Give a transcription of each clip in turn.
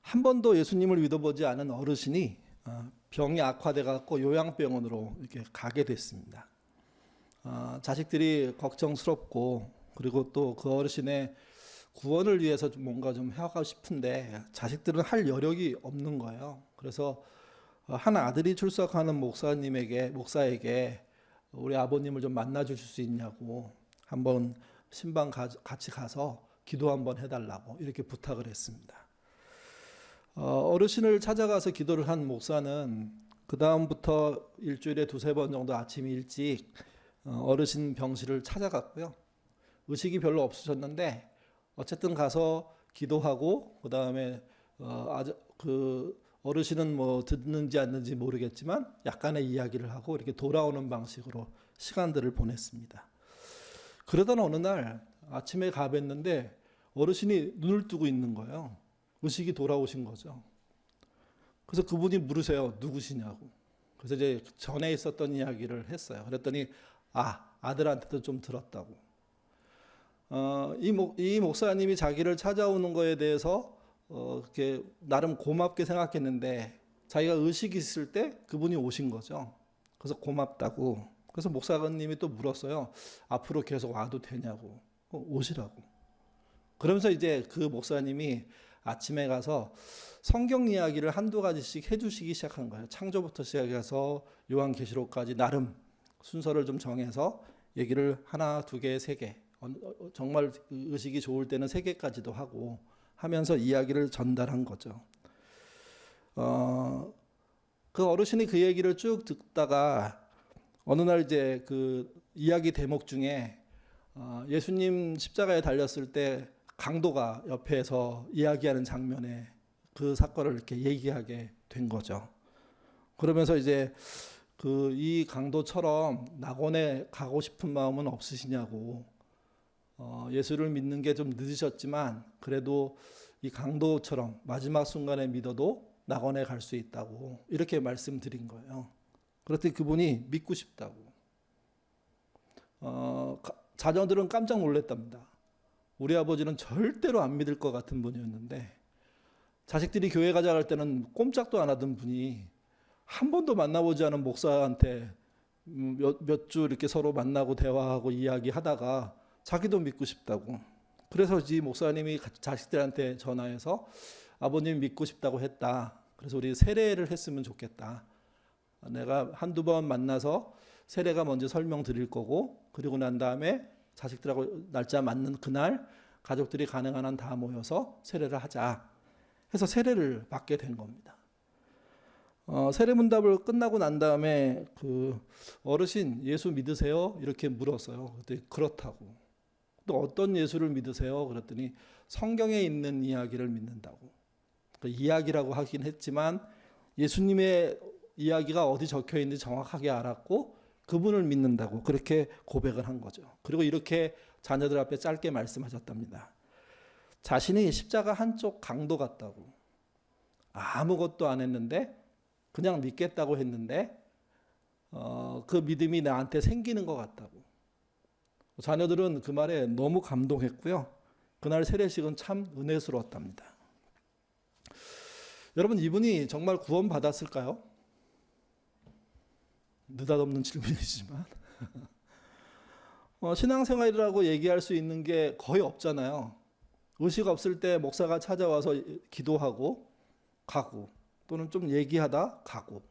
한 번도 예수님을 믿어보지 않은 어르신이 병이 악화돼 갖고 요양병원으로 이렇게 가게 됐습니다. 자식들이 걱정스럽고, 그리고 또 그 어르신의 구원을 위해서 뭔가 좀 해가고 싶은데 자식들은 할 여력이 없는 거예요. 그래서 한 아들이 출석하는 목사에게 우리 아버님을 좀 만나 주실 수 있냐고 한번 신방 같이 가서 기도 한번 해달라고 이렇게 부탁을 했습니다. 어르신을 찾아가서 기도를 한 목사는 그 다음부터 일주일에 두세 번 정도 아침 일찍 어르신 병실을 찾아갔고요. 의식이 별로 없으셨는데 어쨌든 가서 기도하고, 그 다음에 그 어르신은 뭐 듣는지 않는지 모르겠지만 약간의 이야기를 하고 이렇게 돌아오는 방식으로 시간들을 보냈습니다. 그러던 어느 날 아침에 가뵀는데 어르신이 눈을 뜨고 있는 거예요. 의식이 돌아오신 거죠. 그래서 그분이 물으세요. 누구시냐고. 그래서 이제 전에 있었던 이야기를 했어요. 그랬더니 아들한테도 좀 들었다고. 이 목사님이 자기를 찾아오는 거에 대해서 이렇게 나름 고맙게 생각했는데 자기가 의식이 있을 때 그분이 오신 거죠. 그래서 고맙다고. 그래서 목사님이 또 물었어요. 앞으로 계속 와도 되냐고. 오시라고. 그러면서 이제 그 목사님이 아침에 가서 성경 이야기를 한두 가지씩 해주시기 시작한 거예요. 창조부터 시작해서 요한계시록까지 나름 순서를 좀 정해서 얘기를 하나, 두 개, 세 개, 정말 의식이 좋을 때는 세 개까지도 하고 하면서 이야기를 전달한 거죠. 그 어르신이 그 얘기를 쭉 듣다가 어느 날 이제 그 이야기 대목 중에 예수님 십자가에 달렸을 때 강도가 옆에서 이야기하는 장면에 그 사건을 이렇게 얘기하게 된 거죠. 그러면서 이제 이 강도처럼 낙원에 가고 싶은 마음은 없으시냐고, 예수를 믿는 게 좀 늦으셨지만 그래도 이 강도처럼 마지막 순간에 믿어도 낙원에 갈 수 있다고 이렇게 말씀드린 거예요. 그랬더니 그분이 믿고 싶다고. 자녀들은 깜짝 놀랐답니다. 우리 아버지는 절대로 안 믿을 것 같은 분이었는데 자식들이 교회 가자 할 때는 꼼짝도 안 하던 분이 한 번도 만나보지 않은 목사한테 몇 주 이렇게 서로 만나고 대화하고 이야기하다가 자기도 믿고 싶다고. 그래서 이 목사님이 자식들한테 전화해서 아버님 믿고 싶다고 했다. 그래서 우리 세례를 했으면 좋겠다. 내가 한두 번 만나서 세례가 먼저 설명드릴 거고, 그리고 난 다음에 자식들하고 날짜 맞는 그날 가족들이 가능한 한 다 모여서 세례를 하자 해서 세례를 받게 된 겁니다. 세례 문답을 끝나고 난 다음에 그 어르신 예수 믿으세요? 이렇게 물었어요. 그랬더니 그렇다고. 또 어떤 예수를 믿으세요? 그랬더니 성경에 있는 이야기를 믿는다고. 그 이야기라고 하긴 했지만 예수님의 이야기가 어디 적혀 있는지 정확하게 알았고 그분을 믿는다고 그렇게 고백을 한 거죠. 그리고 이렇게 자녀들 앞에 짧게 말씀하셨답니다. 자신이 십자가 한쪽 강도 같다고. 아무것도 안 했는데 그냥 믿겠다고 했는데 그 믿음이 나한테 생기는 것 같다고. 자녀들은 그 말에 너무 감동했고요. 그날 세례식은 참 은혜스러웠답니다. 여러분, 이분이 정말 구원받았을까요? 느닷없는 질문이지만 신앙생활이라고 얘기할 수 있는 게 거의 없잖아요. 의식 없을 때 목사가 찾아와서 기도하고 가고, 또는 좀 얘기하다 가고.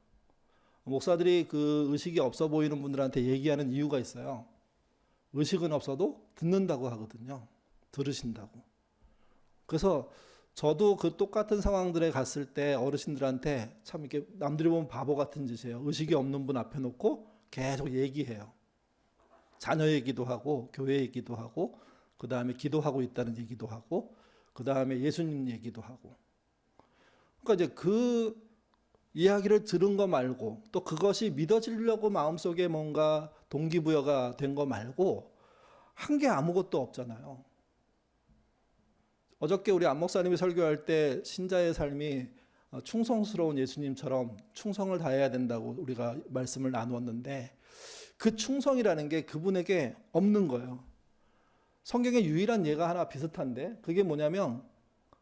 목사들이 그 의식이 없어 보이는 분들한테 얘기하는 이유가 있어요. 의식은 없어도 듣는다고 하거든요. 들으신다고. 그래서 저도 그 똑같은 상황들에 갔을 때 어르신들한테 참 이렇게 남들이 보면 바보 같은 짓이에요. 의식이 없는 분 앞에 놓고 계속 얘기해요. 자녀 얘기도 하고 교회 얘기도 하고 그 다음에 기도하고 있다는 얘기도 하고 그 다음에 예수님 얘기도 하고. 그러니까 이제 그 이야기를 들은 거 말고 또 그것이 믿어지려고 마음속에 뭔가 동기부여가 된 거 말고 한 게 아무것도 없잖아요. 어저께 우리 안 목사님이 설교할 때 신자의 삶이 충성스러운 예수님처럼 충성을 다해야 된다고 우리가 말씀을 나누었는데 그 충성이라는 게 그분에게 없는 거예요. 성경에 유일한 예가 하나 비슷한데 그게 뭐냐면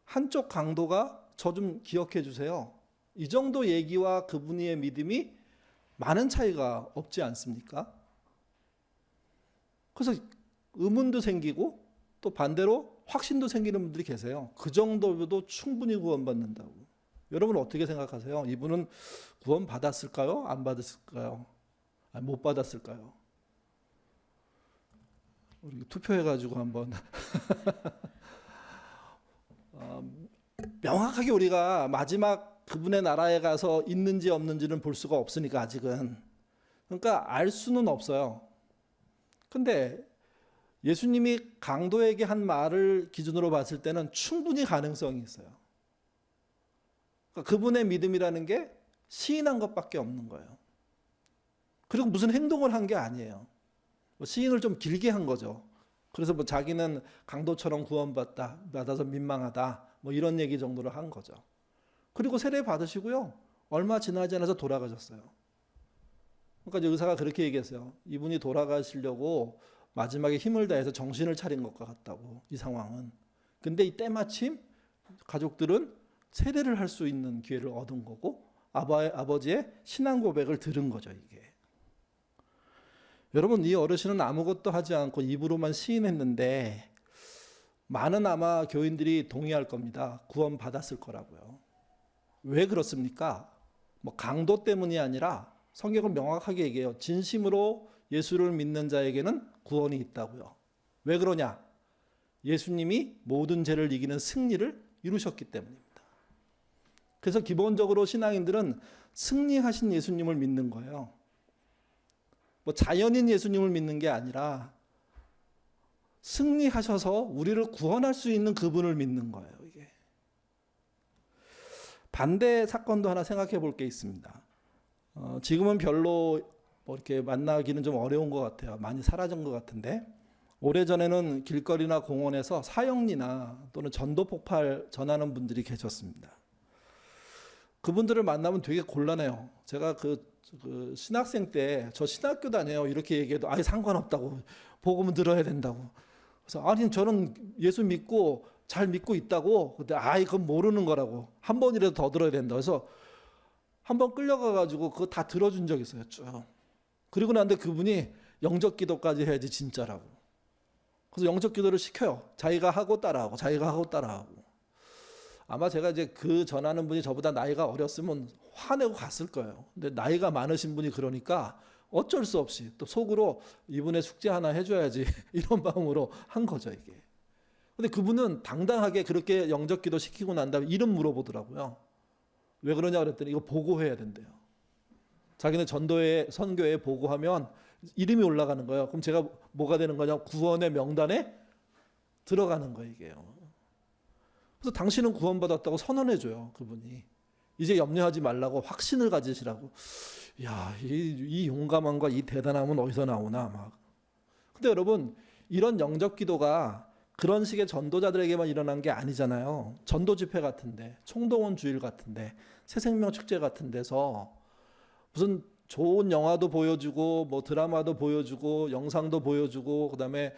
한쪽 강도가 저 좀 기억해 주세요. 이 정도 얘기와 그분의 믿음이 많은 차이가 없지 않습니까? 그래서 의문도 생기고 또 반대로 확신도 생기는 분들이 계세요. 그 정도도 충분히 구원받는다고. 여러분 어떻게 생각하세요? 이분은 구원 받았을까요? 안 받았을까요? 아니, 못 받았을까요? 우리 투표해가지고 한번 명확하게 우리가 마지막 그분의 나라에 가서 있는지 없는지는 볼 수가 없으니까 아직은. 그러니까 알 수는 없어요. 근데 예수님이 강도에게 한 말을 기준으로 봤을 때는 충분히 가능성이 있어요. 그러니까 그분의 믿음이라는 게 시인한 것밖에 없는 거예요. 그리고 무슨 행동을 한 게 아니에요. 시인을 좀 길게 한 거죠. 그래서 뭐 자기는 강도처럼 받아서 민망하다, 뭐 이런 얘기 정도로 한 거죠. 그리고 세례 받으시고요, 얼마 지나지 않아서 돌아가셨어요. 그러니까 이제 의사가 그렇게 얘기했어요. 이분이 돌아가시려고 마지막에 힘을 다해서 정신을 차린 것 같다고, 이 상황은. 근데 이 때마침 가족들은 세례를 할 수 있는 기회를 얻은 거고, 아버지의 신앙 고백을 들은 거죠, 이게. 여러분, 이 어르신은 아무것도 하지 않고 입으로만 시인했는데 많은 아마 교인들이 동의할 겁니다. 구원 받았을 거라고요. 왜 그렇습니까? 뭐 강도 때문이 아니라 성경은 명확하게 얘기해요. 진심으로 예수를 믿는 자에게는 구원이 있다고요. 왜 그러냐? 예수님이 모든 죄를 이기는 승리를 이루셨기 때문입니다. 그래서 기본적으로 신앙인들은 승리하신 예수님을 믿는 거예요. 뭐 자연인 예수님을 믿는 게 아니라 승리하셔서 우리를 구원할 수 있는 그분을 믿는 거예요, 이게. 반대 사건도 하나 생각해 볼 게 있습니다. 지금은 별로 뭐 이렇게 만나기는 좀 어려운 것 같아요. 많이 사라진 것 같은데, 오래전에는 길거리나 공원에서 사형리나 또는 전도 폭발 전하는 분들이 계셨습니다. 그분들을 만나면 되게 곤란해요. 제가 그 신학생 때 저 신학교 다녀요 이렇게 얘기해도 아예 상관없다고, 복음은 들어야 된다고. 그래서 아니 저는 예수 믿고 잘 믿고 있다고. 근데 아이 그건 모르는 거라고, 한 번이라도 더 들어야 된다. 그래서 한 번 끌려가 가지고 그거 다 들어준 적 있어요, 쭉. 그리고 난데 그분이 영적 기도까지 해야지 진짜라고. 그래서 영적 기도를 시켜요. 자기가 하고 따라하고, 자기가 하고 따라하고. 아마 제가 이제 그 전하는 분이 저보다 나이가 어렸으면 화내고 갔을 거예요. 근데 나이가 많으신 분이 그러니까 어쩔 수 없이 또 속으로 이분의 숙제 하나 해줘야지 이런 마음으로 한 거죠, 이게. 근데 그분은 당당하게 그렇게 영적 기도 시키고 난 다음에 이름 물어보더라고요. 왜 그러냐 그랬더니 이거 보고해야 된대요. 자기는 전도회, 선교회에 보고하면 이름이 올라가는 거예요. 그럼 제가 뭐가 되는 거냐? 구원의 명단에 들어가는 거예요, 이게요. 그래서 당신은 구원받았다고 선언해줘요, 그분이. 이제 염려하지 말라고, 확신을 가지시라고. 야, 이 용감함과 이 대단함은 어디서 나오나 막. 근데 여러분, 이런 영적 기도가 그런 식의 전도자들에게만 일어난 게 아니잖아요. 전도 집회 같은데, 총동원 주일 같은데, 새생명 축제 같은 데서 무슨 좋은 영화도 보여주고, 뭐 드라마도 보여주고, 영상도 보여주고, 그다음에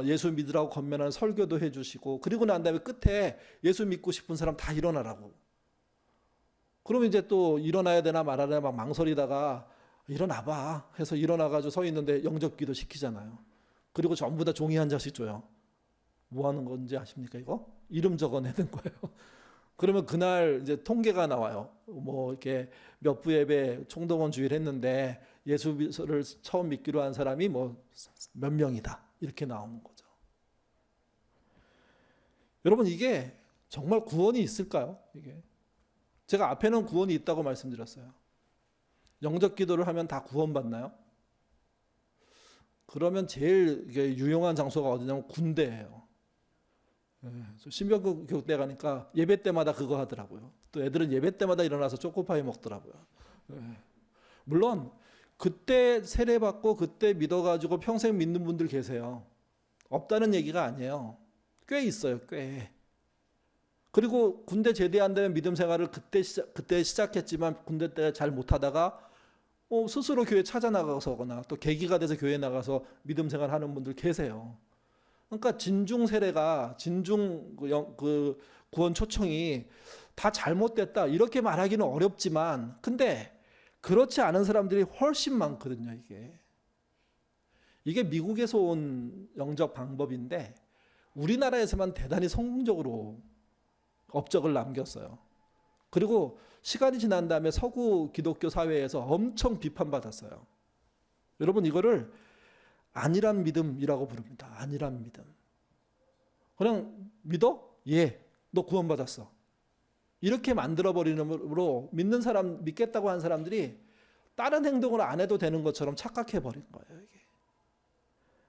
예수 믿으라고 권면하는 설교도 해주시고, 그리고 난 다음에 끝에 예수 믿고 싶은 사람 다 일어나라고. 그러면 이제 또 일어나야 되나 말아야 되나 막 망설이다가 일어나봐 해서 일어나가지고 서 있는데 영접 기도 시키잖아요. 그리고 전부 다 종이 한 장씩 줘요. 뭐 하는 건지 아십니까 이거? 이름 적어내는 거예요. 그러면 그날 이제 통계가 나와요. 뭐 이렇게 몇 부 예배 총동원 주일 했는데 예수를 처음 믿기로 한 사람이 뭐 몇 명이다. 이렇게 나오는 거죠. 여러분 이게 정말 구원이 있을까요? 이게 제가 앞에는 구원이 있다고 말씀드렸어요. 영적 기도를 하면 다 구원받나요? 그러면 제일 유용한 장소가 어디냐면 군대예요. 신병 때 가니까 예배 때마다 그거 하더라고요. 또 애들은 예배 때마다 일어나서 초코파이 먹더라고요. 물론 그때 세례받고 그때 믿어가지고 평생 믿는 분들 계세요. 없다는 얘기가 아니에요. 꽤 있어요, 꽤. 그리고 군대 제대한 다음에 믿음 생활을 그때 시작했지만 군대 때 잘 못하다가 스스로 교회 찾아 나가서거나 또 계기가 돼서 교회 나가서 믿음 생활하는 분들 계세요. 그러니까 진중 세례가 진중 그 구원 초청이 다 잘못됐다 이렇게 말하기는 어렵지만 근데 그렇지 않은 사람들이 훨씬 많거든요. 이게 미국에서 온 영적 방법인데 우리나라에서만 대단히 성공적으로 업적을 남겼어요. 그리고 시간이 지난 다음에 서구 기독교 사회에서 엄청 비판받았어요. 여러분 이거를 안일한 믿음이라고 부릅니다. 안일한 믿음. 그냥 믿어? 예, 너 구원받았어. 이렇게 만들어버리므로 믿는 사람, 믿겠다고 한 사람들이 다른 행동을 안 해도 되는 것처럼 착각해버린 거예요. 이게.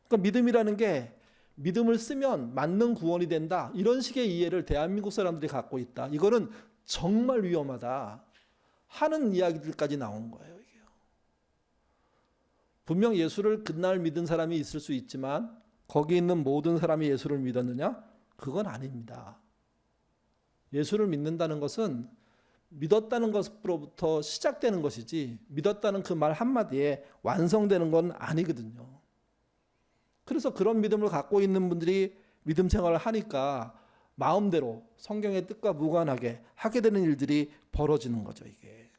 그러니까 믿음이라는 게 믿음을 쓰면 맞는 구원이 된다. 이런 식의 이해를 대한민국 사람들이 갖고 있다. 이거는 정말 위험하다 하는 이야기들까지 나온 거예요. 이게요. 분명 예수를 그날 믿은 사람이 있을 수 있지만 거기 있는 모든 사람이 예수를 믿었느냐? 그건 아닙니다. 예수를 믿는다는 것은 믿었다는 것으로부터 시작되는 것이지 믿었다는 그 말 한마디에 완성되는 건 아니거든요. 그래서 그런 믿음을 갖고 있는 분들이 믿음 생활을 하니까 마음대로 성경의 뜻과 무관하게 하게 되는 일들이 벌어지는 거죠. 이게.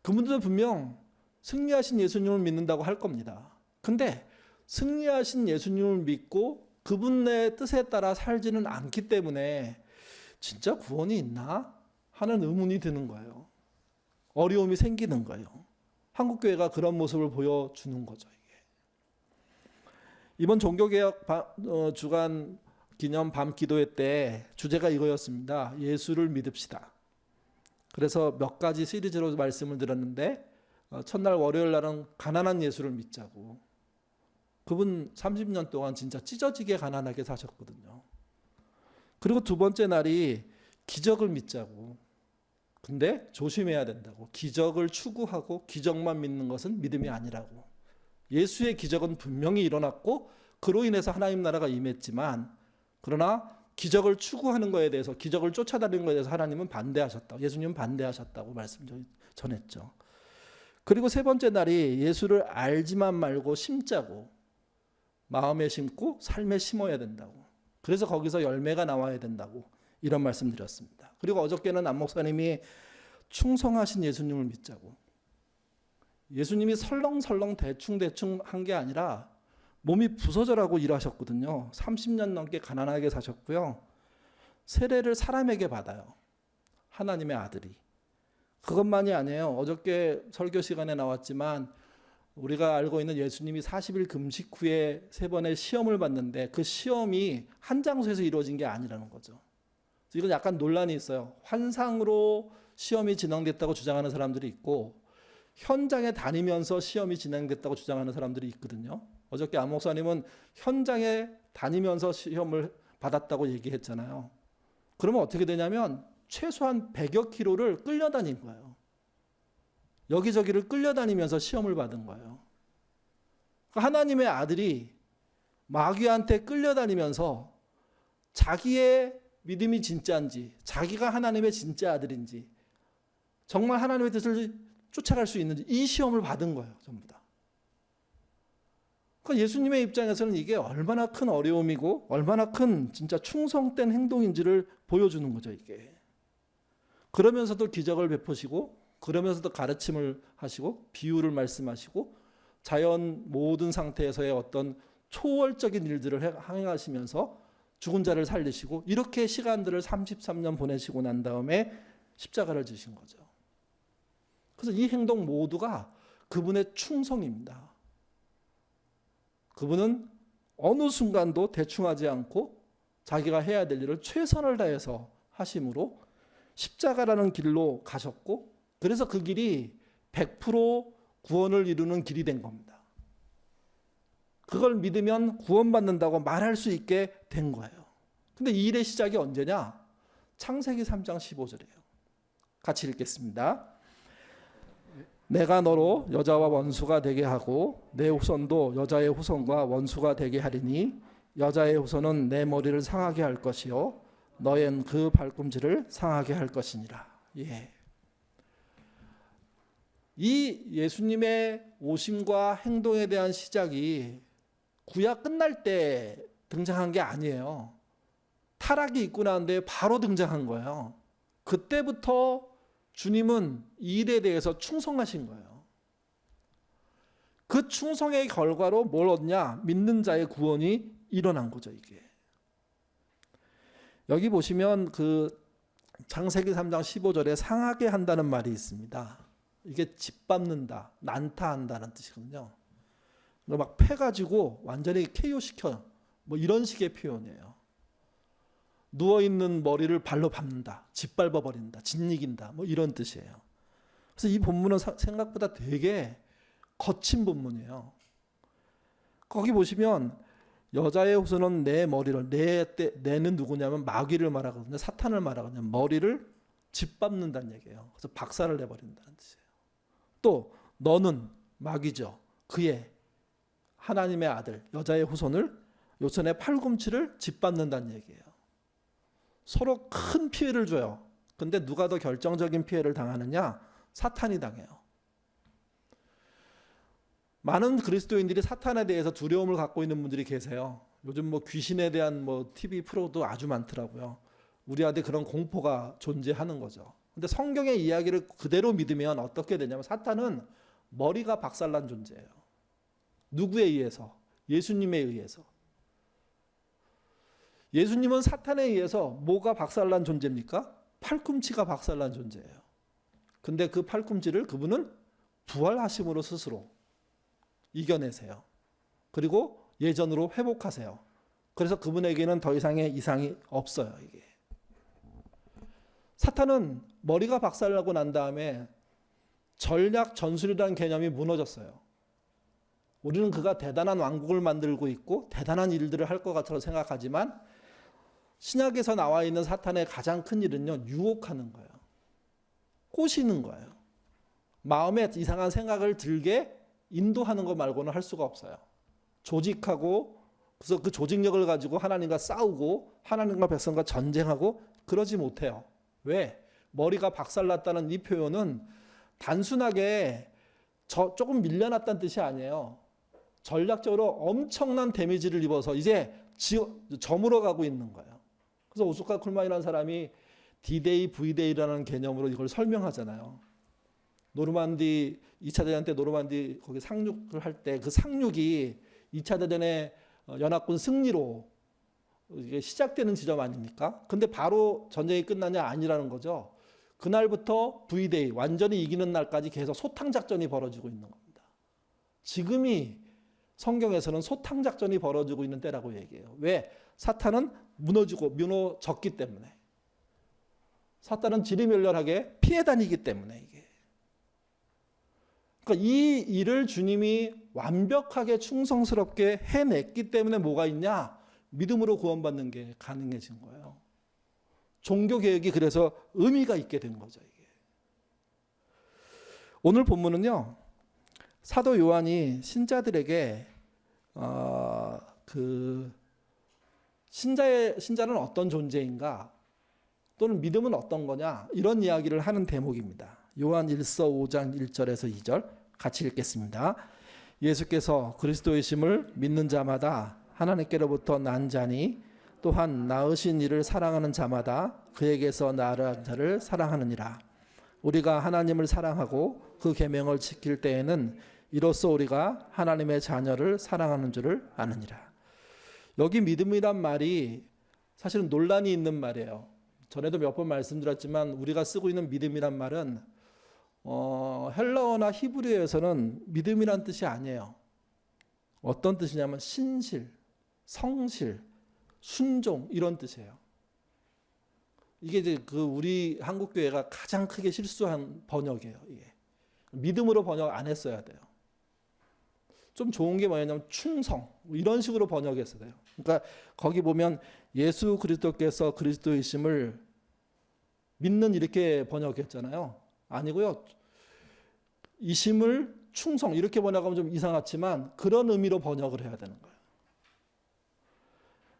그분들은 분명 승리하신 예수님을 믿는다고 할 겁니다. 근데 승리하신 예수님을 믿고 그분의 뜻에 따라 살지는 않기 때문에 진짜 구원이 있나 하는 의문이 드는 거예요. 어려움이 생기는 거예요. 한국교회가 그런 모습을 보여주는 거죠. 이게. 이번 종교개혁 주간 기념 밤 기도회 때 주제가 이거였습니다. 예수를 믿읍시다. 그래서 몇 가지 시리즈로 말씀을 드렸는데 첫날 월요일 날은 가난한 예수를 믿자고. 그분 30년 동안 진짜 찢어지게 가난하게 사셨거든요. 그리고 두 번째 날이 기적을 믿자고. 근데 조심해야 된다고. 기적을 추구하고 기적만 믿는 것은 믿음이 아니라고. 예수의 기적은 분명히 일어났고 그로 인해서 하나님 나라가 임했지만 그러나 기적을 추구하는 것에 대해서 기적을 쫓아다니는 것에 대해서 하나님은 반대하셨다고. 예수님은 반대하셨다고 말씀 전했죠. 그리고 세 번째 날이 예수를 알지만 말고 심자고. 마음에 심고 삶에 심어야 된다고. 그래서 거기서 열매가 나와야 된다고 이런 말씀 드렸습니다. 그리고 어저께는 안 목사님이 충성하신 예수님을 믿자고. 예수님이 설렁설렁 대충대충 한 게 아니라 몸이 부서져라고 일하셨거든요. 30년 넘게 가난하게 사셨고요. 세례를 사람에게 받아요. 하나님의 아들이. 그것만이 아니에요. 어저께 설교 시간에 나왔지만 우리가 알고 있는 예수님이 40일 금식 후에 3번의 시험을 받는데 그 시험이 한 장소에서 이루어진 게 아니라는 거죠. 이건 약간 논란이 있어요. 환상으로 시험이 진행됐다고 주장하는 사람들이 있고 현장에 다니면서 시험이 진행됐다고 주장하는 사람들이 있거든요. 어저께 안 목사님은 현장에 다니면서 시험을 받았다고 얘기했잖아요. 그러면 어떻게 되냐면 최소한 100여 킬로를 끌려다닌 거예요. 여기저기를 끌려다니면서 시험을 받은 거예요. 하나님의 아들이 마귀한테 끌려다니면서 자기의 믿음이 진짜인지 자기가 하나님의 진짜 아들인지 정말 하나님의 뜻을 쫓아갈 수 있는지 이 시험을 받은 거예요. 전부 다. 그러니까 예수님의 입장에서는 이게 얼마나 큰 어려움이고 얼마나 큰 진짜 충성된 행동인지를 보여주는 거죠. 이게. 그러면서도 기적을 베푸시고 그러면서도 가르침을 하시고 비유를 말씀하시고 자연 모든 상태에서의 어떤 초월적인 일들을 행하시면서 죽은 자를 살리시고 이렇게 시간들을 33년 보내시고 난 다음에 십자가를 지신 거죠. 그래서 이 행동 모두가 그분의 충성입니다. 그분은 어느 순간도 대충하지 않고 자기가 해야 될 일을 최선을 다해서 하심으로 십자가라는 길로 가셨고 그래서 그 길이 100% 구원을 이루는 길이 된 겁니다. 그걸 믿으면 구원받는다고 말할 수 있게 된 거예요. 근데 이 일의 시작이 언제냐? 창세기 3장 15절이에요. 같이 읽겠습니다. 내가 너로 여자와 원수가 되게 하고 내 후손도 여자의 후손과 원수가 되게 하리니 여자의 후손은 내 머리를 상하게 할 것이요 너희는 그 발꿈치를 상하게 할 것이니라. 예. 이 예수님의 오심과 행동에 대한 시작이 구약 끝날 때 등장한 게 아니에요. 타락이 있고 난 뒤에 바로 등장한 거예요. 그때부터 주님은 이 일에 대해서 충성하신 거예요. 그 충성의 결과로 뭘 얻냐? 믿는 자의 구원이 일어난 거죠, 이게. 여기 보시면 그 창세기 3장 15절에 상하게 한다는 말이 있습니다. 이게 짓밟는다, 난타한다는 뜻이거든요. 막 패가지고 완전히 KO시켜, 뭐 이런 식의 표현이에요. 누워있는 머리를 발로 밟는다, 짓밟아버린다, 짓이긴다, 뭐 이런 뜻이에요. 그래서 이 본문은 생각보다 되게 거친 본문이에요. 거기 보시면 여자의 후손은 내 머리를, 내는 누구냐면 마귀를 말하거든요. 사탄을 말하거든요. 머리를 짓밟는다는 얘기예요. 그래서 박살을 내버린다는 뜻이에요. 또 너는 마귀죠. 그의 하나님의 아들 여자의 후손을 요손의 팔꿈치를 짓밟는다는 얘기예요. 서로 큰 피해를 줘요. 근데 누가 더 결정적인 피해를 당하느냐? 사탄이 당해요. 많은 그리스도인들이 사탄에 대해서 두려움을 갖고 있는 분들이 계세요. 요즘 뭐 귀신에 대한 뭐 TV 프로도 아주 많더라고요. 우리 안에 그런 공포가 존재하는 거죠. 근데 성경의 이야기를 그대로 믿으면 어떻게 되냐면 사탄은 머리가 박살난 존재예요. 누구에 의해서? 예수님에 의해서. 예수님은 사탄에 의해서 뭐가 박살난 존재입니까? 팔꿈치가 박살난 존재예요. 근데 그 팔꿈치를 그분은 부활하심으로 스스로 이겨내세요. 그리고 예전으로 회복하세요. 그래서 그분에게는 더 이상의 이상이 없어요. 이게. 사탄은 머리가 박살나고 난 다음에 전략 전술이라는 개념이 무너졌어요. 우리는 그가 대단한 왕국을 만들고 있고 대단한 일들을 할 것 같아서 생각하지만 신약에서 나와 있는 사탄의 가장 큰 일은요, 유혹하는 거예요. 꼬시는 거예요. 마음에 이상한 생각을 들게 인도하는 것 말고는 할 수가 없어요. 조직하고 그래서 그 조직력을 가지고 하나님과 싸우고 하나님과 백성과 전쟁하고 그러지 못해요. 왜? 머리가 박살났다는 이 표현은 단순하게 조금 밀려났다는 뜻이 아니에요. 전략적으로 엄청난 데미지를 입어서 이제 저물어 가고 있는 거예요. 그래서 오스카 쿨만이라는 사람이 D-Day, V-Day라는 개념으로 이걸 설명하잖아요. 노르만디 2차 대전 때 노르만디 거기 상륙을 할 때 그 상륙이 2차 대전의 연합군 승리로 이게 시작되는 지점 아닙니까? 근데 바로 전쟁이 끝나냐? 아니라는 거죠. 그날부터 V-Day, 완전히 이기는 날까지 계속 소탕작전이 벌어지고 있는 겁니다. 지금이 성경에서는 소탕작전이 벌어지고 있는 때라고 얘기해요. 왜? 사탄은 무너졌기 때문에. 사탄은 지리멸렬하게 피해 다니기 때문에 이게. 그러니까 이 일을 주님이 완벽하게 충성스럽게 해냈기 때문에 뭐가 있냐? 믿음으로 구원받는 게 가능해진 거예요. 종교개혁이 그래서 의미가 있게 된 거죠. 이게. 오늘 본문은요, 사도 요한이 신자들에게 신자는 어떤 존재인가, 또는 믿음은 어떤 거냐, 이런 이야기를 하는 대목입니다. 요한 1서 5장 1절에서 2절 같이 읽겠습니다. 예수께서 그리스도이심을 믿는 자마다 하나님께로부터 난 자니 또한 낳으신 이를 사랑하는 자마다 그에게서 낳은 자를 사랑하느니라. 우리가 하나님을 사랑하고 그 계명을 지킬 때에는 이로써 우리가 하나님의 자녀를 사랑하는 줄을 아느니라. 여기 믿음이란 말이 사실은 논란이 있는 말이에요. 전에도 몇 번 말씀드렸지만 우리가 쓰고 있는 믿음이란 말은 헬라어나 히브리어에서는 믿음이란 뜻이 아니에요. 어떤 뜻이냐면 신실, 성실, 순종 이런 뜻이에요. 이게 이제 우리 한국 교회가 가장 크게 실수한 번역이에요. 이게 믿음으로 번역 안 했어야 돼요. 좀 좋은 게 뭐냐면 충성 이런 식으로 번역했어야 돼요. 그러니까 거기 보면 예수 그리스도께서 그리스도이심을 믿는 이렇게 번역했잖아요. 아니고요. 이심을 충성 이렇게 번역하면 좀 이상하지만 그런 의미로 번역을 해야 되는 거예요.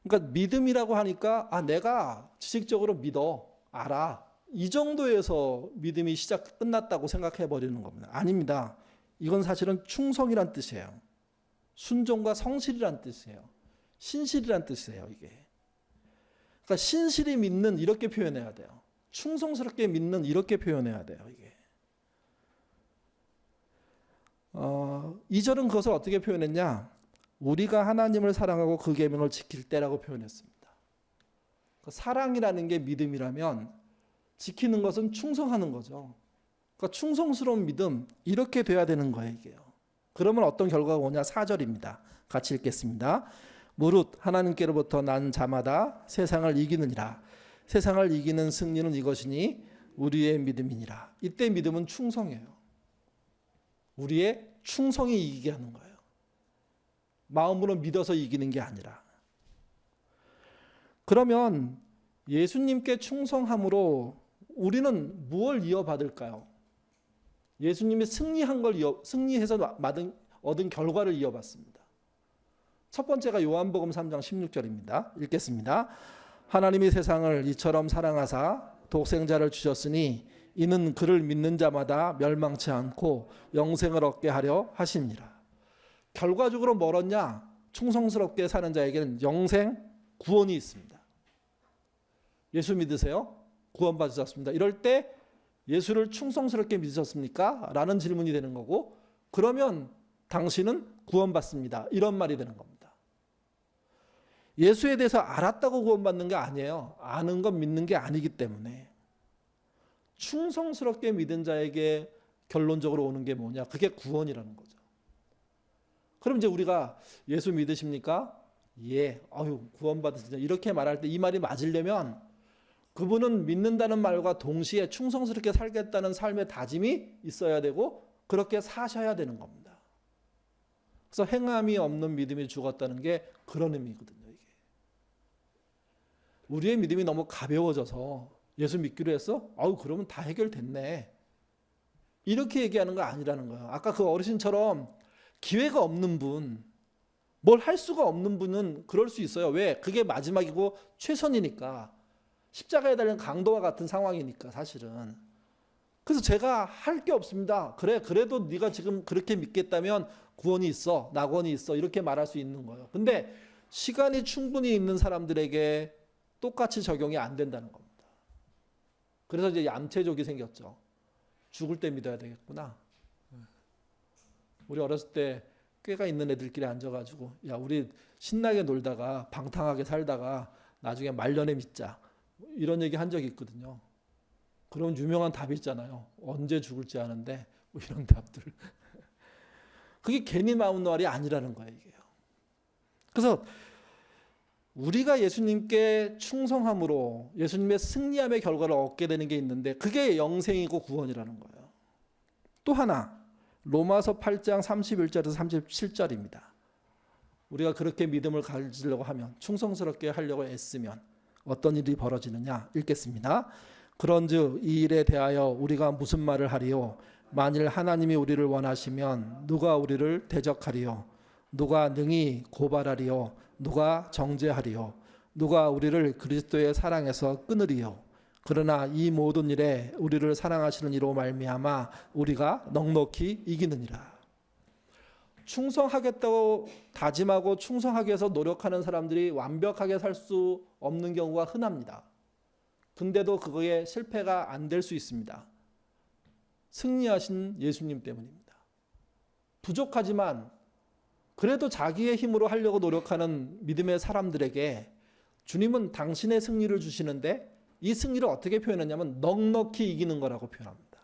그러니까 믿음이라고 하니까 내가 지식적으로 믿어, 알아. 이 정도에서 믿음이 끝났다고 생각해 버리는 겁니다. 아닙니다. 이건 사실은 충성이란 뜻이에요. 순종과 성실이란 뜻이에요. 신실이란 뜻이에요, 이게. 그러니까 신실히 믿는 이렇게 표현해야 돼요. 충성스럽게 믿는 이렇게 표현해야 돼요. 이게 2절은 그것을 어떻게 표현했냐? 우리가 하나님을 사랑하고 그 계명을 지킬 때라고 표현했습니다. 그러니까 사랑이라는 게 믿음이라면 지키는 것은 충성하는 거죠. 그러니까 충성스러운 믿음 이렇게 돼야 되는 거예요. 이게요. 그러면 어떤 결과가 오냐? 4절입니다. 같이 읽겠습니다. 무릇 하나님께로부터 난 자마다 세상을 이기느니라. 세상을 이기는 승리는 이것이니 우리의 믿음이니라. 이때 믿음은 충성이에요. 우리의 충성이 이기게 하는 거예요. 마음으로 믿어서 이기는 게 아니라. 그러면 예수님께 충성함으로 우리는 무엇을 이어받을까요? 예수님이 승리해서 얻은 결과를 이어받습니다. 첫 번째가 요한복음 3장 16절입니다. 읽겠습니다. 하나님이 세상을 이처럼 사랑하사 독생자를 주셨으니 이는 그를 믿는 자마다 멸망치 않고 영생을 얻게 하려 하심이라. 결과적으로 뭘 얻냐? 충성스럽게 사는 자에게는 영생, 구원이 있습니다. 예수 믿으세요? 구원 받으셨습니다. 이럴 때 예수를 충성스럽게 믿으셨습니까? 라는 질문이 되는 거고, 그러면 당신은 구원받습니다. 이런 말이 되는 겁니다. 예수에 대해서 알았다고 구원받는 게 아니에요. 아는 건 믿는 게 아니기 때문에. 충성스럽게 믿은 자에게 결론적으로 오는 게 뭐냐? 그게 구원이라는 거죠. 그럼 이제 우리가 예수 믿으십니까? 예. 구원받으시죠. 이렇게 말할 때 이 말이 맞으려면 그분은 믿는다는 말과 동시에 충성스럽게 살겠다는 삶의 다짐이 있어야 되고 그렇게 사셔야 되는 겁니다. 그래서 행함이 없는 믿음이 죽었다는 게 그런 의미거든요. 이게. 우리의 믿음이 너무 가벼워져서 예수 믿기로 했어? 그러면 다 해결됐네. 이렇게 얘기하는 거 아니라는 거예요. 아까 그 어르신처럼 기회가 없는 분, 뭘 할 수가 없는 분은 그럴 수 있어요. 왜? 그게 마지막이고 최선이니까. 십자가에 달린 강도와 같은 상황이니까 사실은. 그래서 제가 할 게 없습니다. 그래도 네가 지금 그렇게 믿겠다면 구원이 있어, 낙원이 있어 이렇게 말할 수 있는 거예요. 근데 시간이 충분히 있는 사람들에게 똑같이 적용이 안 된다는 겁니다. 그래서 이제 얌체족이 생겼죠. 죽을 때 믿어야 되겠구나. 우리 어렸을 때 꾀가 있는 애들끼리 앉아가지고 야 우리 신나게 놀다가 방탕하게 살다가 나중에 말년에 믿자. 이런 얘기 한 적이 있거든요. 그런 유명한 답이 있잖아요. 언제 죽을지 아는데 뭐 이런 답들. 그게 괜히 나온 말이 아니라는 거예요. 이게요. 그래서 우리가 예수님께 충성함으로 예수님의 승리함의 결과를 얻게 되는 게 있는데 그게 영생이고 구원이라는 거예요. 또 하나 로마서 8장 31절에서 37절입니다. 우리가 그렇게 믿음을 가지려고 하면 충성스럽게 하려고 애쓰면 어떤 일이 벌어지느냐 읽겠습니다. 그런즉 이 일에 대하여 우리가 무슨 말을 하리요? 만일 하나님이 우리를 원하시면 누가 우리를 대적하리요? 누가 능히 고발하리요? 누가 정죄하리요? 누가 우리를 그리스도의 사랑에서 끊으리요? 그러나 이 모든 일에 우리를 사랑하시는 이로 말미암아 우리가 넉넉히 이기느니라. 충성하겠다고 다짐하고 충성하기 위해서 노력하는 사람들이 완벽하게 살 수 없는 경우가 흔합니다. 근데도 그거에 실패가 안 될 수 있습니다. 승리하신 예수님 때문입니다. 부족하지만 그래도 자기의 힘으로 하려고 노력하는 믿음의 사람들에게 주님은 당신의 승리를 주시는데 이 승리를 어떻게 표현하냐면 넉넉히 이기는 거라고 표현합니다.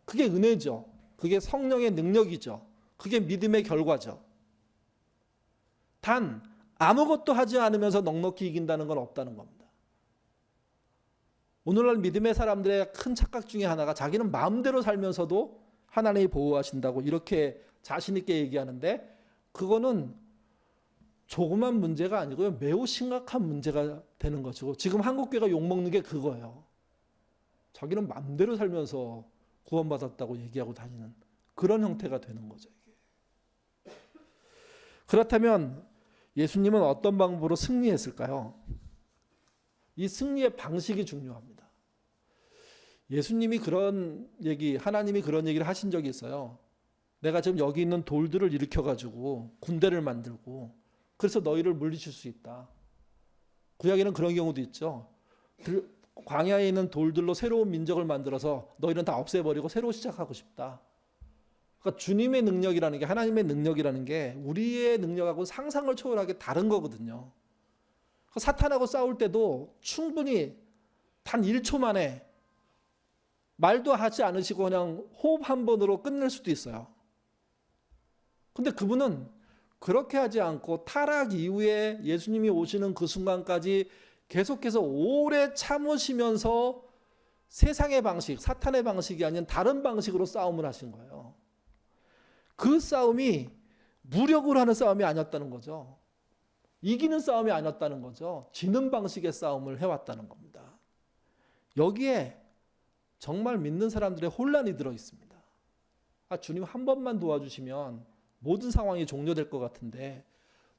그게 은혜죠. 그게 성령의 능력이죠. 그게 믿음의 결과죠. 단 아무것도 하지 않으면서 넉넉히 이긴다는 건 없다는 겁니다. 오늘날 믿음의 사람들의 큰 착각 중에 하나가 자기는 마음대로 살면서도 하나님이 보호하신다고 이렇게 자신 있게 얘기하는데 그거는 조그만 문제가 아니고요. 매우 심각한 문제가 되는 것이고 지금 한국교회가 욕먹는 게 그거예요. 자기는 마음대로 살면서 구원받았다고 얘기하고 다니는 그런 형태가 되는 거죠. 이게. 그렇다면 예수님은 어떤 방법으로 승리했을까요? 이 승리의 방식이 중요합니다. 예수님이 그런 얘기, 하나님이 그런 얘기를 하신 적이 있어요. 내가 지금 여기 있는 돌들을 일으켜가지고 군대를 만들고 그래서 너희를 물리칠 수 있다. 구약에는 그런 경우도 있죠. 광야에 있는 돌들로 새로운 민족을 만들어서 너희는 다 없애버리고 새로 시작하고 싶다. 그러니까 주님의 능력이라는 게, 하나님의 능력이라는 게 우리의 능력하고 상상을 초월하게 다른 거거든요. 그러니까 사탄하고 싸울 때도 충분히 단 1초 만에 말도 하지 않으시고 그냥 호흡 한 번으로 끝낼 수도 있어요. 근데 그분은 그렇게 하지 않고 타락 이후에 예수님이 오시는 그 순간까지 계속해서 오래 참으시면서 세상의 방식, 사탄의 방식이 아닌 다른 방식으로 싸움을 하신 거예요. 그 싸움이 무력으로 하는 싸움이 아니었다는 거죠. 이기는 싸움이 아니었다는 거죠. 지는 방식의 싸움을 해왔다는 겁니다. 여기에 정말 믿는 사람들의 혼란이 들어 있습니다. 주님 한 번만 도와주시면 모든 상황이 종료될 것 같은데,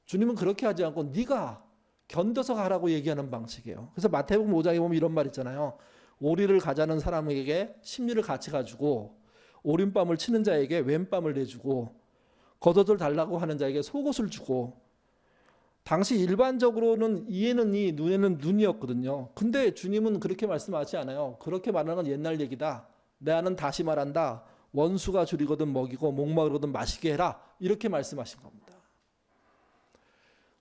주님은 그렇게 하지 않고 네가 견뎌서 가라고 얘기하는 방식이에요. 그래서 마태복음 5장에 보면 이런 말 있잖아요. 오리를 가자는 사람에게 심리를 같이 가지고 오른밤을 치는 자에게 왼밤을 내주고 겉옷을 달라고 하는 자에게 속옷을 주고. 당시 일반적으로는 이에는 이, 눈에는 눈이었거든요. 근데 주님은 그렇게 말씀하지 않아요. 그렇게 말하는 건 옛날 얘기다. 내 아는 다시 말한다. 원수가 줄이거든 먹이고 목마르거든 마시게 해라. 이렇게 말씀하신 겁니다.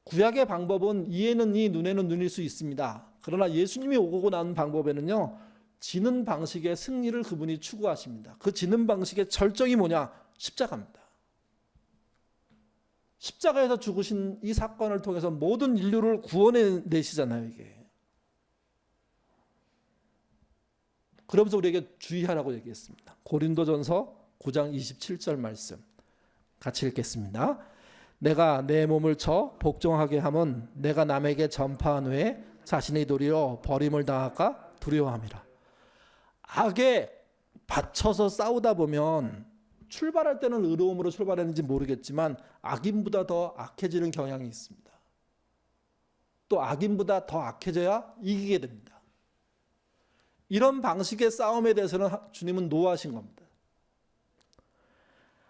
구약의 방법은 이에는 이, 눈에는 눈일 수 있습니다. 그러나 예수님이 오고 난 방법에는요, 지는 방식의 승리를 그분이 추구하십니다. 그 지는 방식의 절정이 뭐냐? 십자가입니다. 십자가에서 죽으신 이 사건을 통해서 모든 인류를 구원해내시잖아요, 이게. 그러면서 우리에게 주의하라고 얘기했습니다. 고린도전서 9장 27절 말씀 같이 읽겠습니다. 내가 내 몸을 쳐 복종하게 함은 내가 남에게 전파한 후에 자신의 도리로 버림을 당할까 두려워함이라. 악에 받쳐서 싸우다 보면 출발할 때는 의로움으로 출발했는지 모르겠지만 악인보다 더 악해지는 경향이 있습니다. 또 악인보다 더 악해져야 이기게 됩니다. 이런 방식의 싸움에 대해서는 주님은 노하신 겁니다.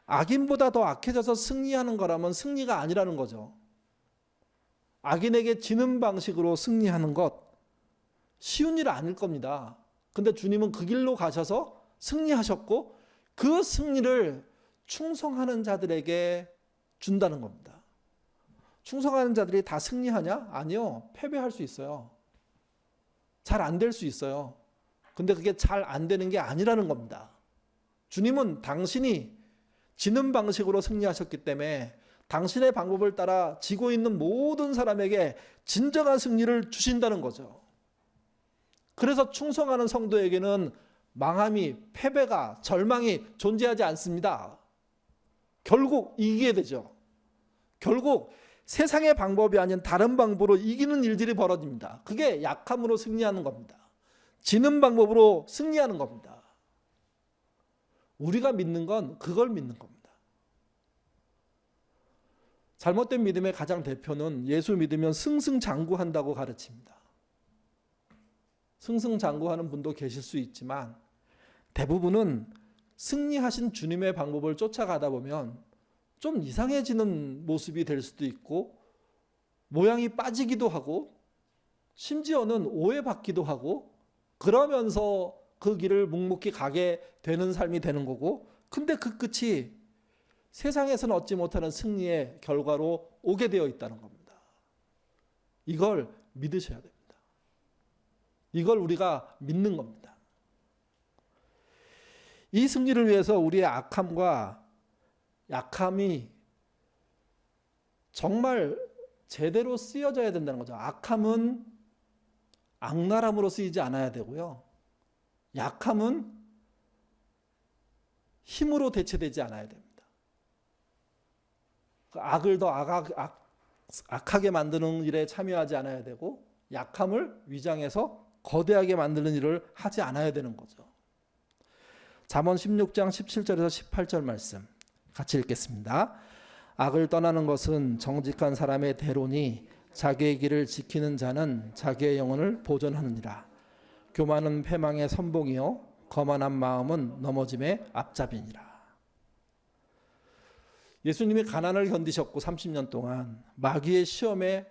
악인보다 더 악해져서 승리하는 거라면 승리가 아니라는 거죠. 악인에게 지는 방식으로 승리하는 것, 쉬운 일 아닐 겁니다. 근데 주님은 그 길로 가셔서 승리하셨고 그 승리를 충성하는 자들에게 준다는 겁니다. 충성하는 자들이 다 승리하냐? 아니요. 패배할 수 있어요. 잘 안 될 수 있어요. 근데 그게 잘 안 되는 게 아니라는 겁니다. 주님은 당신이 지는 방식으로 승리하셨기 때문에 당신의 방법을 따라 지고 있는 모든 사람에게 진정한 승리를 주신다는 거죠. 그래서 충성하는 성도에게는 망함이, 패배가, 절망이 존재하지 않습니다. 결국 이기게 되죠. 결국 세상의 방법이 아닌 다른 방법으로 이기는 일들이 벌어집니다. 그게 약함으로 승리하는 겁니다. 지는 방법으로 승리하는 겁니다. 우리가 믿는 건 그걸 믿는 겁니다. 잘못된 믿음의 가장 대표는 예수 믿으면 승승장구한다고 가르칩니다. 승승장구하는 분도 계실 수 있지만 대부분은 승리하신 주님의 방법을 쫓아가다 보면 좀 이상해지는 모습이 될 수도 있고 모양이 빠지기도 하고 심지어는 오해받기도 하고 그러면서 그 길을 묵묵히 가게 되는 삶이 되는 거고, 근데 그 끝이 세상에서는 얻지 못하는 승리의 결과로 오게 되어 있다는 겁니다. 이걸 믿으셔야 됩니다. 이걸 우리가 믿는 겁니다. 이 승리를 위해서 우리의 악함과 약함이 정말 제대로 쓰여져야 된다는 거죠. 악함은 악랄함으로 쓰이지 않아야 되고요. 약함은 힘으로 대체되지 않아야 됩니다. 악을 더 악하게 만드는 일에 참여하지 않아야 되고 약함을 위장해서 거대하게 만드는 일을 하지 않아야 되는 거죠. 잠언 16장 17절에서 18절 말씀 같이 읽겠습니다. 악을 떠나는 것은 정직한 사람의 대로니 자기의 길을 지키는 자는 자기의 영혼을 보존하느니라. 교만은 패망의 선봉이요 거만한 마음은 넘어짐의 앞잡이니라. 예수님이 가난을 견디셨고 30년 동안 마귀의 시험에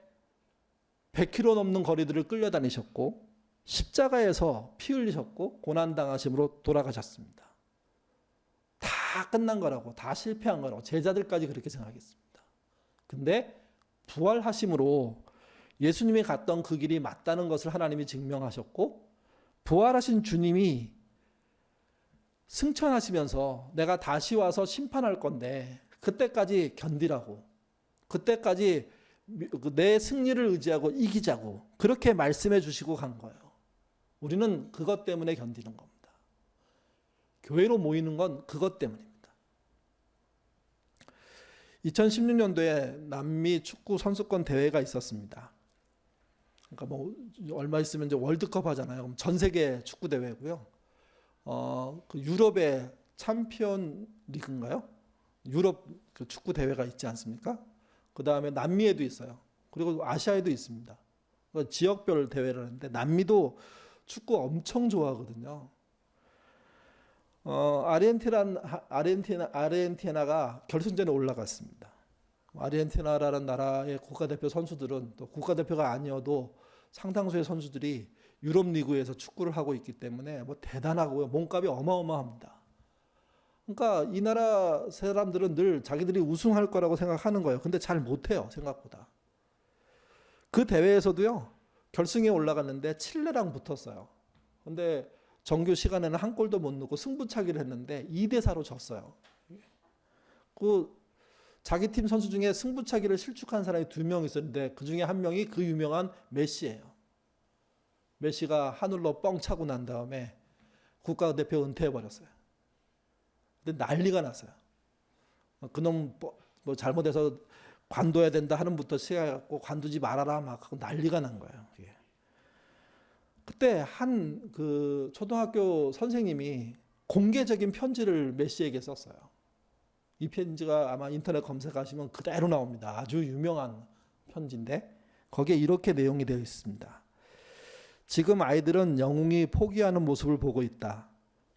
100km 넘는 거리들을 끌려다니셨고 십자가에서 피 흘리셨고 고난당하심으로 돌아가셨습니다. 다 끝난 거라고, 다 실패한 거라고 제자들까지 그렇게 생각했습니다. 근데 부활하심으로 예수님이 갔던 그 길이 맞다는 것을 하나님이 증명하셨고, 부활하신 주님이 승천하시면서 내가 다시 와서 심판할 건데 그때까지 견디라고, 그때까지 내 승리를 의지하고 이기자고 그렇게 말씀해 주시고 간 거예요. 우리는 그것 때문에 견디는 겁니다. 교회로 모이는 건 그것 때문입니다. 2016년도에 남미 축구 선수권 대회가 있었습니다. 그러니까 뭐 얼마 있으면 이제 월드컵 하잖아요. 그럼 전 세계 축구 대회고요. 그 유럽의 챔피언 리그인가요? 유럽 그 축구 대회가 있지 않습니까? 그 다음에 남미에도 있어요. 그리고 아시아에도 있습니다. 지역별 대회를 하는데 남미도 축구 엄청 좋아하거든요. 아르헨티나가 결승전에 올라갔습니다. 아르헨티나라는 나라의 국가대표 선수들은 또 국가대표가 아니어도 상당수의 선수들이 유럽 리그에서 축구를 하고 있기 때문에 뭐 대단하고요. 몸값이 어마어마합니다. 그러니까 이 나라 사람들은 늘 자기들이 우승할 거라고 생각하는 거예요. 근데 잘 못해요, 생각보다. 그 대회에서도요, 결승에 올라갔는데 칠레랑 붙었어요. 근데 정규 시간에는 한 골도 못 넣고 승부차기를 했는데 2대4로 졌어요. 그 자기 팀 선수 중에 승부차기를 실축한 사람이 2명 있었는데 그 중에 한 명이 그 유명한 메시예요. 메시가 하늘로 뻥 차고 난 다음에 국가대표 은퇴해버렸어요. 근데 난리가 났어요. 그놈 뭐 잘못해서 관둬야 된다 하는 부터 시작해갖고 관두지 말아라 막 난리가 난 거예요. 그때 한 그 초등학교 선생님이 공개적인 편지를 메시에게 썼어요. 이 편지가 아마 인터넷 검색하시면 그대로 나옵니다. 아주 유명한 편지인데 거기에 이렇게 내용이 되어 있습니다. 지금 아이들은 영웅이 포기하는 모습을 보고 있다.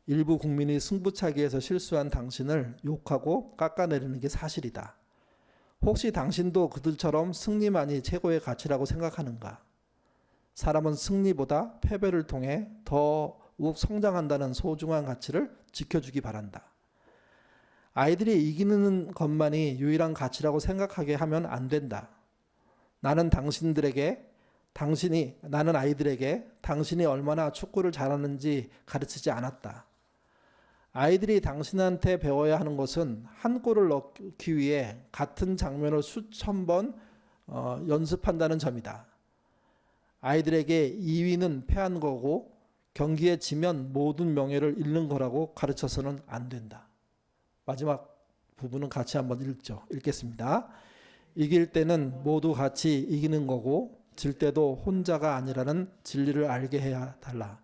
일부 국민이 승부차기에서 실수한 당신을 욕하고 깎아내리는 게 사실이다. 혹시 당신도 그들처럼 승리만이 최고의 가치라고 생각하는가? 사람은 승리보다 패배를 통해 더욱 성장한다는 소중한 가치를 지켜주기 바란다. 아이들이 이기는 것만이 유일한 가치라고 생각하게 하면 안 된다. 나는 아이들에게 당신이 얼마나 축구를 잘하는지 가르치지 않았다. 아이들이 당신한테 배워야 하는 것은 한 골을 넣기 위해 같은 장면을 수천 번 연습한다는 점이다. 아이들에게 2위는 패한 거고 경기에 지면 모든 명예를 잃는 거라고 가르쳐서는 안 된다. 마지막 부분은 같이 한번 읽겠습니다. 이길 때는 모두 같이 이기는 거고 질 때도 혼자가 아니라는 진리를 알게 해야 달라.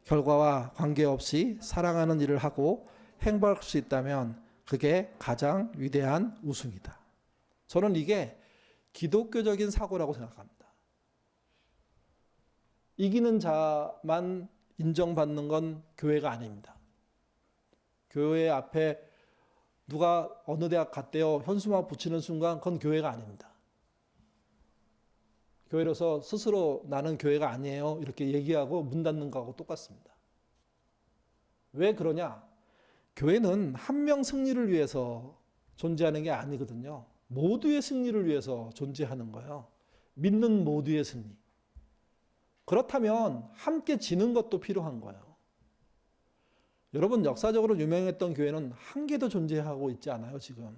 결과와 관계없이 사랑하는 일을 하고 행복할 수 있다면 그게 가장 위대한 우승이다. 저는 이게 기독교적인 사고라고 생각합니다. 이기는 자만 인정받는 건 교회가 아닙니다. 교회 앞에 누가 어느 대학 갔대요 현수막 붙이는 순간 그건 교회가 아닙니다. 교회로서 스스로 나는 교회가 아니에요 이렇게 얘기하고 문 닫는 거하고 똑같습니다. 왜 그러냐? 교회는 한 명 승리를 위해서 존재하는 게 아니거든요. 모두의 승리를 위해서 존재하는 거예요. 믿는 모두의 승리. 그렇다면 함께 지는 것도 필요한 거예요. 여러분, 역사적으로 유명했던 교회는 한 개도 존재하고 있지 않아요, 지금.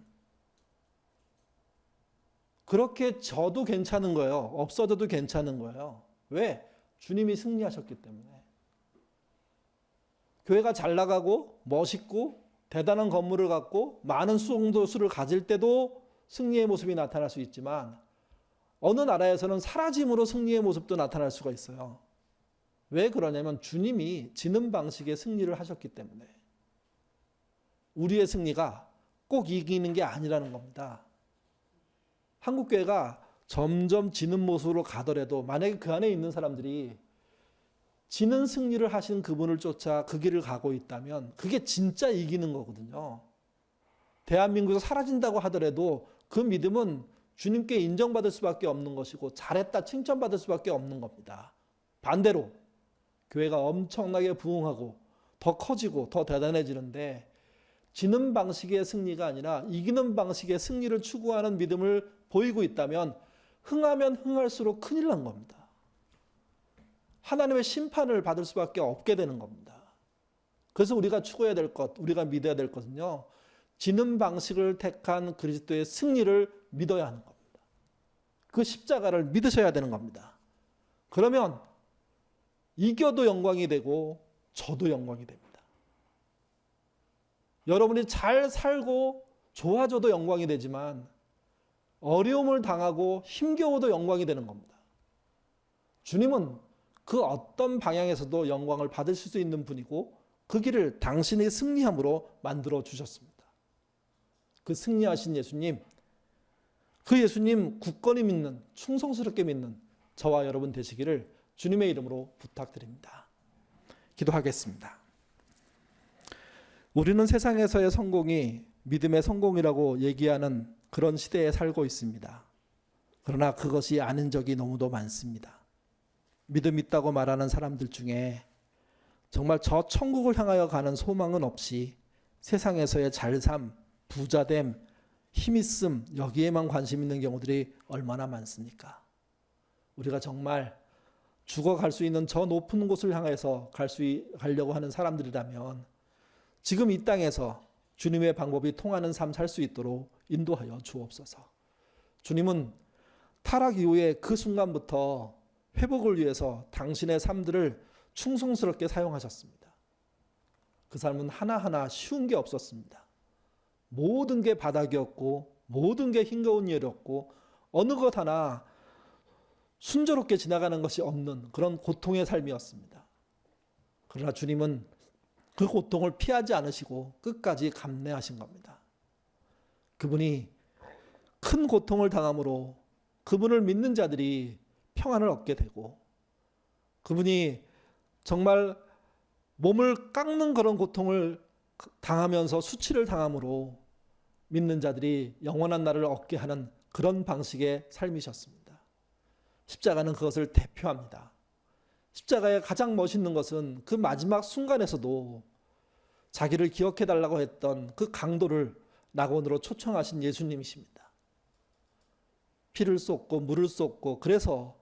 그렇게 져도 괜찮은 거예요. 없어져도 괜찮은 거예요. 왜? 주님이 승리하셨기 때문에. 교회가 잘 나가고 멋있고 대단한 건물을 갖고 많은 수용도수를 가질 때도 승리의 모습이 나타날 수 있지만 어느 나라에서는 사라짐으로 승리의 모습도 나타날 수가 있어요. 왜 그러냐면 주님이 지는 방식의 승리를 하셨기 때문에. 우리의 승리가 꼭 이기는 게 아니라는 겁니다. 한국교회가 점점 지는 모습으로 가더라도 만약에 그 안에 있는 사람들이 지는 승리를 하신 그분을 쫓아 그 길을 가고 있다면 그게 진짜 이기는 거거든요. 대한민국에서 사라진다고 하더라도 그 믿음은 주님께 인정받을 수밖에 없는 것이고 잘했다 칭찬받을 수밖에 없는 겁니다. 반대로 교회가 엄청나게 부흥하고 더 커지고 더 대단해지는데 지는 방식의 승리가 아니라 이기는 방식의 승리를 추구하는 믿음을 보이고 있다면 흥하면 흥할수록 큰일 난 겁니다. 하나님의 심판을 받을 수밖에 없게 되는 겁니다. 그래서 우리가 추구해야 될 것, 우리가 믿어야 될 것은요, 지는 방식을 택한 그리스도의 승리를 믿어야 하는 겁니다. 그 십자가를 믿으셔야 되는 겁니다. 그러면 이겨도 영광이 되고 저도 영광이 됩니다. 여러분이 잘 살고 좋아져도 영광이 되지만 어려움을 당하고 힘겨워도 영광이 되는 겁니다. 주님은 그 어떤 방향에서도 영광을 받으실 수 있는 분이고 그 길을 당신의 승리함으로 만들어 주셨습니다. 그 승리하신 예수님, 그 예수님 굳건히 믿는, 충성스럽게 믿는 저와 여러분 되시기를 주님의 이름으로 부탁드립니다. 기도하겠습니다. 우리는 세상에서의 성공이 믿음의 성공이라고 얘기하는 그런 시대에 살고 있습니다. 그러나 그것이 아닌 적이 너무도 많습니다. 믿음 있다고 말하는 사람들 중에 정말 저 천국을 향하여 가는 소망은 없이 세상에서의 잘삼, 부자됨, 힘있음 여기에만 관심 있는 경우들이 얼마나 많습니까? 우리가 정말 죽어갈 수 있는 저 높은 곳을 향해서 가려고 하는 사람들이라면 지금 이 땅에서 주님의 방법이 통하는 삶 살 수 있도록 인도하여 주옵소서. 주님은 타락 이후에 그 순간부터 회복을 위해서 당신의 삶들을 충성스럽게 사용하셨습니다. 그 삶은 하나하나 쉬운 게 없었습니다. 모든 게 바닥이었고 모든 게 힘겨운 일이었고 어느 것 하나 순조롭게 지나가는 것이 없는 그런 고통의 삶이었습니다. 그러나 주님은 그 고통을 피하지 않으시고 끝까지 감내하신 겁니다. 그분이 큰 고통을 당함으로 그분을 믿는 자들이 평안을 얻게 되고 그분이 정말 몸을 깎는 그런 고통을 당하면서 수치를 당함으로 믿는 자들이 영원한 날을 얻게 하는 그런 방식의 삶이셨습니다. 십자가는 그것을 대표합니다. 십자가의 가장 멋있는 것은 그 마지막 순간에서도 자기를 기억해달라고 했던 그 강도를 낙원으로 초청하신 예수님이십니다. 피를 쏟고 물을 쏟고 그래서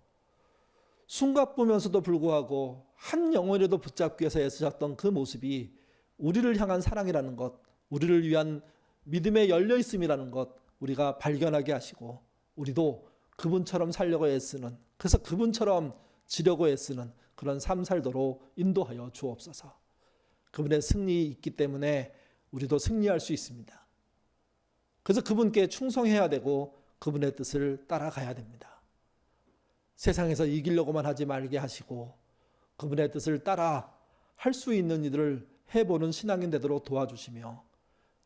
숨가쁘면서도 불구하고 한 영혼이라도 붙잡기 위해서 애쓰셨던 그 모습이 우리를 향한 사랑이라는 것, 우리를 위한 믿음에 열려있음이라는 것 우리가 발견하게 하시고 우리도 그분처럼 살려고 애쓰는, 그래서 그분처럼 지려고 애쓰는 그런 삶 살도록 인도하여 주옵소서. 그분의 승리 있기 때문에 우리도 승리할 수 있습니다. 그래서 그분께 충성해야 되고 그분의 뜻을 따라가야 됩니다. 세상에서 이기려고만 하지 말게 하시고 그분의 뜻을 따라 할 수 있는 일을 해보는 신앙인 되도록 도와주시며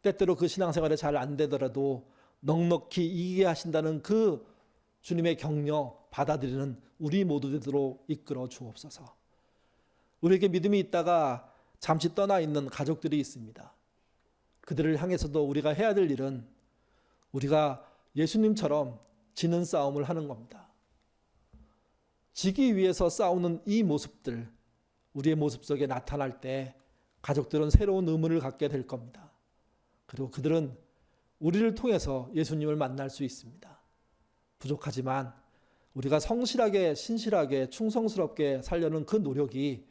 때때로 그 신앙생활에 잘 안 되더라도 넉넉히 이기게 하신다는 그 주님의 격려 받아들이는 우리 모두 되도록 이끌어 주옵소서. 우리에게 믿음이 있다가 잠시 떠나 있는 가족들이 있습니다. 그들을 향해서도 우리가 해야 될 일은 우리가 예수님처럼 지는 싸움을 하는 겁니다. 지기 위해서 싸우는 이 모습들, 우리의 모습 속에 나타날 때 가족들은 새로운 의문을 갖게 될 겁니다. 그리고 그들은 우리를 통해서 예수님을 만날 수 있습니다. 부족하지만 우리가 성실하게 신실하게 충성스럽게 살려는 그 노력이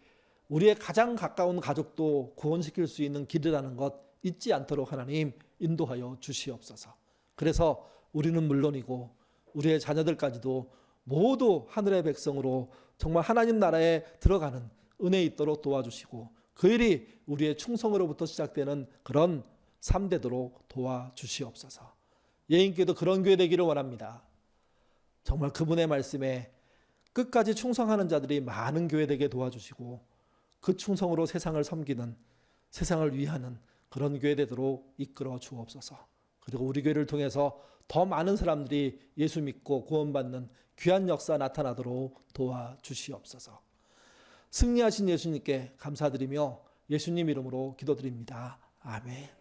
우리의 가장 가까운 가족도 구원시킬 수 있는 길이라는 것 잊지 않도록 하나님 인도하여 주시옵소서. 그래서 우리는 물론이고 우리의 자녀들까지도 모두 하늘의 백성으로 정말 하나님 나라에 들어가는 은혜 있도록 도와주시고 그 일이 우리의 충성으로부터 시작되는 그런 삶 되도록 도와주시옵소서. 예인교회도 그런 교회 되기를 원합니다. 정말 그분의 말씀에 끝까지 충성하는 자들이 많은 교회 되게 도와주시고 그 충성으로 세상을 섬기는, 세상을 위하는 그런 교회 되도록 이끌어 주옵소서. 그리고 우리 교회를 통해서 더 많은 사람들이 예수 믿고 구원받는 귀한 역사 나타나도록 도와주시옵소서. 승리하신 예수님께 감사드리며 예수님 이름으로 기도드립니다. 아멘.